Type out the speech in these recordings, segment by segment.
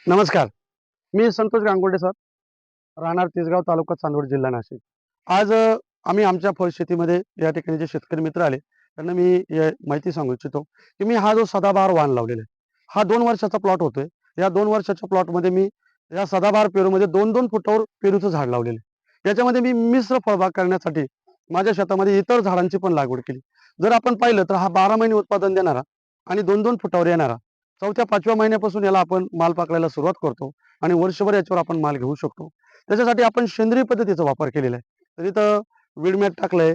नमस्कार. मी संतोष गांगुर्डे सर, राहणार तिसगाव, तालुका चांदवड, जिल्हा नाशिक. आज आम्ही आमच्या फळ शेतीमध्ये या ठिकाणी जे शेतकरी मित्र आले, त्यांना मी माहिती सांगू इच्छितो, की मी हा जो सदाबहार वाण लावलेला आहे, हा 2 वर्षाचा प्लॉट होतोय. या 2 वर्षाच्या प्लॉटमध्ये मी या सदाबहार पेरूमध्ये 2-2 फुटावर पेरूचं झाड लावलेलं आहे. याच्यामध्ये मी मिश्र फळबाग करण्यासाठी माझ्या शेतामध्ये इतर झाडांची पण लागवड केली. जर आपण पाहिलं तर हा 12 महिने उत्पादन देणारा आणि 2-2 फुटावर येणारा 4थ्या-5व्या महिन्यापासून याला आपण माल पकडायला सुरुवात करतो आणि वर्षभर याच्यावर आपण माल घेऊ शकतो. त्याच्यासाठी आपण सेंद्रिय पद्धतीचा वापर केलेला आहे. तर इथं विडमॅट टाकलंय.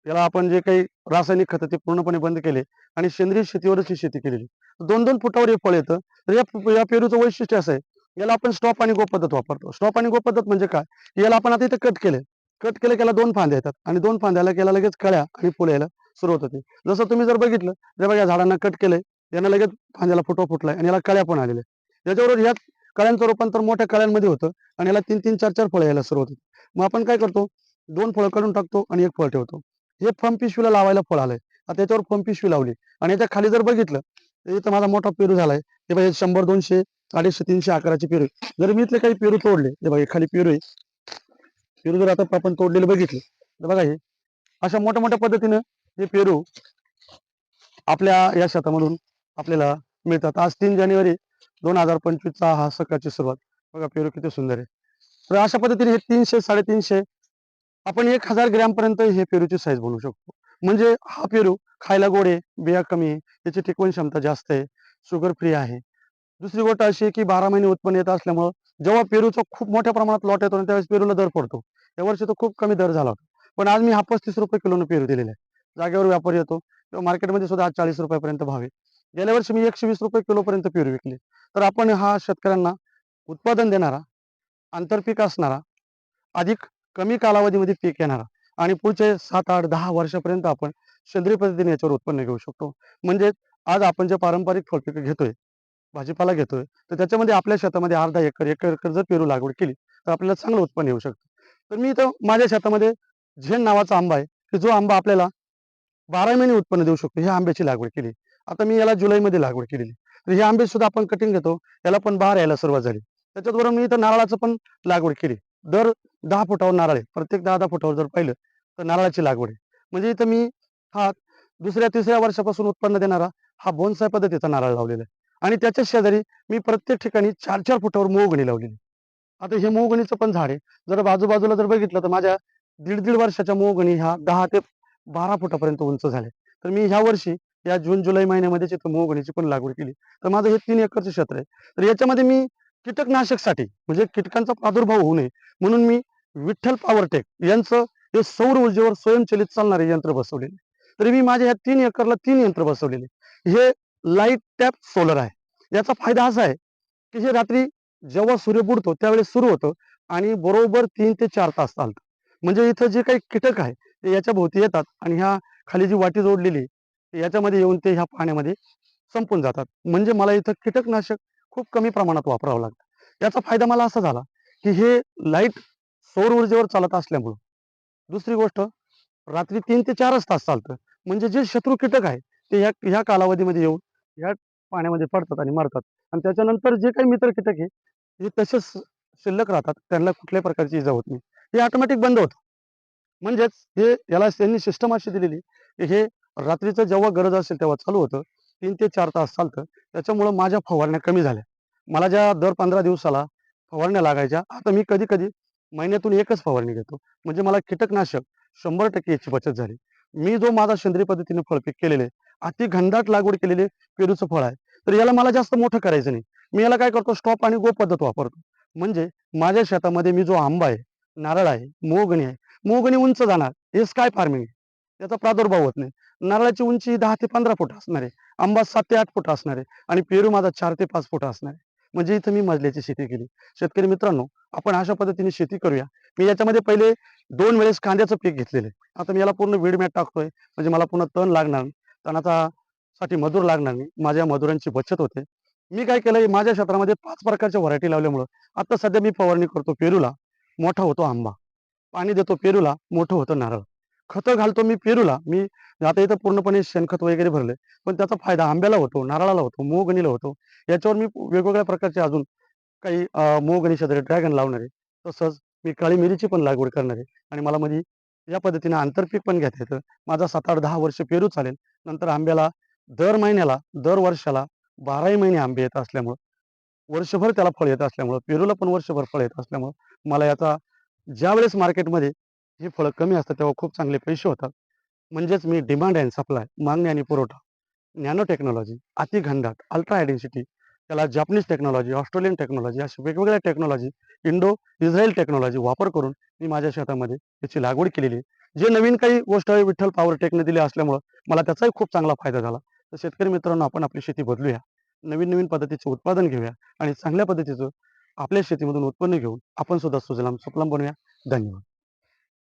याला आपण जे काही रासायनिक खतं ते पूर्णपणे बंद केले आणि सेंद्रिय शेतीवरच ही शेती केलेली. 2-2 फुटावर हे फळ येतं. तर या पेरूचं वैशिष्ट्य असं आहे, याला आपण स्टॉप आणि गो पद्धत वापरतो. स्टॉप आणि गो पद्धत म्हणजे काय? याला आपण आता इथं कट केलंय. कट केलं की याला 2 फांद्या येतात आणि 2 फांद्याला याला लगेच कळ्या आणि फुलं यायला सुरुवात होते. जसं तुम्ही जर बघितलं, तर बघा या झाडांना कट केलंय. यांना लगेच फांद्याला फुटवा फुटलाय आणि याला कळ्या पण आलेल्या आहेत. याच्याबरोबर ह्या कळ्यांचं रूपांतर मोठ्या कळ्यांमध्ये होतं आणि याला 3-3, 4-4 फळं यायला सुरुवात होते. मग आपण काय करतो, 2 फळं काढून टाकतो आणि 1 फळ ठेवतो. हे फम पिशवीला लावायला फळ आलंय. आता त्याच्यावर फम पिशवी लावली आणि याच्या खाली जर बघितलं, तर इथं माझा मोठा पेरू झालाय. हे बघा 100, 200, 250, 300 आकाराचे पेरू आहे. जर मी इथले काही पेरू तोडले, हे बघा हे खाली पेरू आहे. पेरू जर आता आपण तोडलेले बघितले, तर बघा हे अशा मोठ्या-मोठ्या पद्धतीनं हे पेरू आपल्या या शेतामधून आपल्याला मिळतात. आज 3 जानेवारी 2025चा हा सकाळची सुरुवात. बघा पेरू किती सुंदर आहे. तर अशा पद्धतीने हे 300, 350 आपण 1000 ग्रॅमपर्यंत हे पेरूची साईज बनवू शकतो. म्हणजे हा पेरू खायला गोड आहे, बिया कमी आहे, त्याची टिकवण क्षमता जास्त आहे, शुगर फ्री आहे. दुसरी गोष्ट अशी आहे की 12 महिने उत्पन्न येत असल्यामुळं जेव्हा पेरूचा खूप मोठ्या प्रमाणात लॉट येतो आणि त्यावेळेस पेरूला दर पडतो. यावर्षी तर खूप कमी दर झाला होता. पण आज मी हा ₹35 किलोनं पेरू दिलेला आहे. जागेवर व्यापारी येतो किंवा मार्केटमध्ये सुद्धा आज ₹40 पर्यंत भाव आहे. गेल्या वर्षी मी ₹120 किलोपर्यंत पेरू विकले. तर आपण हा शेतकऱ्यांना उत्पादन देणारा, आंतरपीक असणारा, अधिक कमी कालावधीमध्ये पीक येणारा आणि पुढचे 7, 8, 10 वर्षापर्यंत आपण सेंद्रिय पद्धतीने याच्यावर उत्पन्न घेऊ शकतो. म्हणजे आज आपण जे पारंपरिक फळपिकं घेतोय, भाजीपाला घेतोय, तर त्याच्यामध्ये आपल्या शेतामध्ये अर्धा एकर, 1 एकर जर पेरू लागवड केली, तर आपल्याला चांगलं उत्पन्न येऊ शकतं. तर मी इथं माझ्या शेतामध्ये झेन नावाचा आंबा आहे, की जो आंबा आपल्याला 12 महिने उत्पन्न देऊ शकतो. ह्या आंब्याची लागवड केली. आता मी याला जुलैमध्ये लागवड केलेली. तर हे आंबे सुद्धा आपण कटिंग घेतो. याला पण बहार यायला सुरुवात झाली. त्याच्याचबरोबर मी इथं नारळाचं पण लागवड केली. दर 10 फुटावर नारळ आहे. प्रत्येक 10-10 फुटावर जर पाहिलं, तर नारळाची लागवड आहे. म्हणजे इथं मी हा 2ऱ्या-3ऱ्या वर्षापासून उत्पन्न देणारा हा बोन्साय पद्धतीचा नारळ लावलेला आहे. आणि त्याच्याच शेजारी मी प्रत्येक ठिकाणी 4-4 फुटावर मोहगणी लावलेली. आता हे मोहगणीचं पण झाड आहे. जर बाजूबाजूला जर बघितलं, तर माझ्या दीड-दीड वर्षाच्या मोहगणी ह्या 10 ते 12 फुटापर्यंत उंच झाल्या. तर मी ह्या वर्षी या जून-जुलै महिन्यामध्येच इथं मोहगणीची पण लागवड केली. तर माझं हे 3 एकरचं क्षेत्र आहे. तर याच्यामध्ये मी कीटकनाशकसाठी म्हणजे कीटकांचा प्रादुर्भाव होऊ नये म्हणून मी विठ्ठल पॉवरटेक यांचं हे सौर ऊर्जेवर स्वयंचलित चालणारे यंत्र बसवलेले. तरी मी माझ्या ह्या 3 एकरला 3 यंत्र बसवलेले. हे लाईट टॅप सोलर आहे. याचा फायदा असा आहे, की हे रात्री जेव्हा सूर्य बुडतो त्यावेळेस सुरू होतं आणि बरोबर 3 ते 4 तास चालतं. म्हणजे इथं जे काही कीटक आहे, ते याच्या भोवती येतात आणि ह्या खाली जी वाटी जोडलेली आहे, याच्यामध्ये येऊन ते ह्या पाण्यामध्ये संपून जातात. म्हणजे मला इथं कीटकनाशक खूप कमी प्रमाणात वापरावं लागतं. याचा फायदा मला असा झाला, की हे लाईट सौर ऊर्जेवर चालत असल्यामुळं. दुसरी गोष्ट रात्री 3 ते 4च तास चालतं. म्हणजे जे शत्रू कीटक आहे, ते ह्या कालावधीमध्ये येऊन ह्या पाण्यामध्ये पडतात आणि मरतात आणि त्याच्यानंतर जे काही मित्र कीटक आहे, हे तसेच शिल्लक राहतात. त्यांना कुठल्याही प्रकारची इजा होत नाही. हे ऑटोमॅटिक बंद होतं. म्हणजेच हे याला त्यांनी सिस्टम अशी दिलेली, की हे रात्रीचं जेव्हा गरज असेल तेव्हा चालू होतं. 3 ते 4 तास चालतं. त्याच्यामुळं माझ्या फवारण्या कमी झाल्या. मला ज्या दर 15 दिवसाला फवारण्या लागायच्या, आता मी कधी-कधी महिन्यातून 1च फवारणी घेतो. म्हणजे मला कीटकनाशक 100% याची बचत झाली. मी जो माझा सेंद्रिय पद्धतीने फळपीक केलेलं आहे, अति घनदाट लागवड केलेले पेरूचं फळ आहे. तर याला मला जास्त मोठं करायचं नाही. मी याला काय करतो स्टॉप आणि गो पद्धत वापरतो. म्हणजे माझ्या शेतामध्ये मी जो आंबा आहे, नारळ आहे, मोहगणी आहे. मोहगणी उंच जाणार. हे स्काय फार्मिंग आहे. त्याचा प्रादुर्भाव होत नाही. नारळाची उंची 10 ते 15 फूट असणार आहे. आंबा 7 ते 8 फूट असणार आहे आणि पेरू माझा 4 ते 5 फूट असणार आहे. म्हणजे इथं मी मजल्याची शेती केली. शेतकरी मित्रांनो, आपण अशा पद्धतीने शेती करूया. मी याच्यामध्ये पहिले 2 वेळेस कांद्याचं पीक घेतलेलं आहे. आता मी याला पूर्ण वीड मॅट टाकतोय. म्हणजे मला पुन्हा तण लागणार नाही. तणाचा साठी मजूर लागणार नाही. माझ्या मजुरांची बचत होते. मी काय केलंय माझ्या क्षेत्रामध्ये 5 प्रकारच्या व्हरायटी लावल्यामुळं आता सध्या मी फवारणी करतो पेरूला, मोठा होतो आंबा. पाणी देतो पेरूला, मोठं होतं नारळ. खतं घालतो मी पेरूला. मी आता इथं पूर्णपणे शेणखत वगैरे भरलंय. पण त्याचा फायदा आंब्याला होतो, नारळाला होतो, मोहगणीला होतो. याच्यावर मी वेगवेगळ्या प्रकारचे अजून काही मूग आणि शेजारी ड्रॅगन लावणार आहे. तसंच मी काळी मिरीची पण लागवड करणार आहे आणि मला मध्ये या पद्धतीने आंतरपीक पण घेता येतं. माझा 7, 8, 10 वर्ष पेरू चालेल. नंतर आंब्याला दर महिन्याला, दर वर्षाला 12ही महिने आंबे येत असल्यामुळं, वर्षभर त्याला फळ येत असल्यामुळं, पेरूला पण वर्षभर फळ येत असल्यामुळं मला याचा ज्यावेळेस मार्केटमध्ये ही फळं कमी असतात, तेव्हा खूप चांगले पैसे होतात. म्हणजेच मी डिमांड अँड सप्लाय, मागणी आणि पुरवठा, नॅनो टेक्नॉलॉजी, अतिघनदाट, अल्ट्रा हाय डेन्सिटी, त्याला जपानीज टेक्नॉलॉजी, ऑस्ट्रेलियन टेक्नॉलॉजी अशा वेगवेगळ्या टेक्नॉलॉजी, इंडो इस्रायल टेक्नॉलॉजी वापर करून मी माझ्या शेतामध्ये त्याची लागवड केलेली आहे. जे नवीन काही गोष्ट विठ्ठल पॉवरटेकने दिली असल्यामुळं मला त्याचाही खूप चांगला फायदा झाला. तर शेतकरी मित्रांनो, आपण आपली शेती बदलूया. नवीन-नवीन पद्धतीचं उत्पादन घेऊया आणि चांगल्या पद्धतीचं आपल्या शेतीमधून उत्पन्न घेऊन आपण सुद्धा सुजलाम सुफलाम बनूया. धन्यवाद.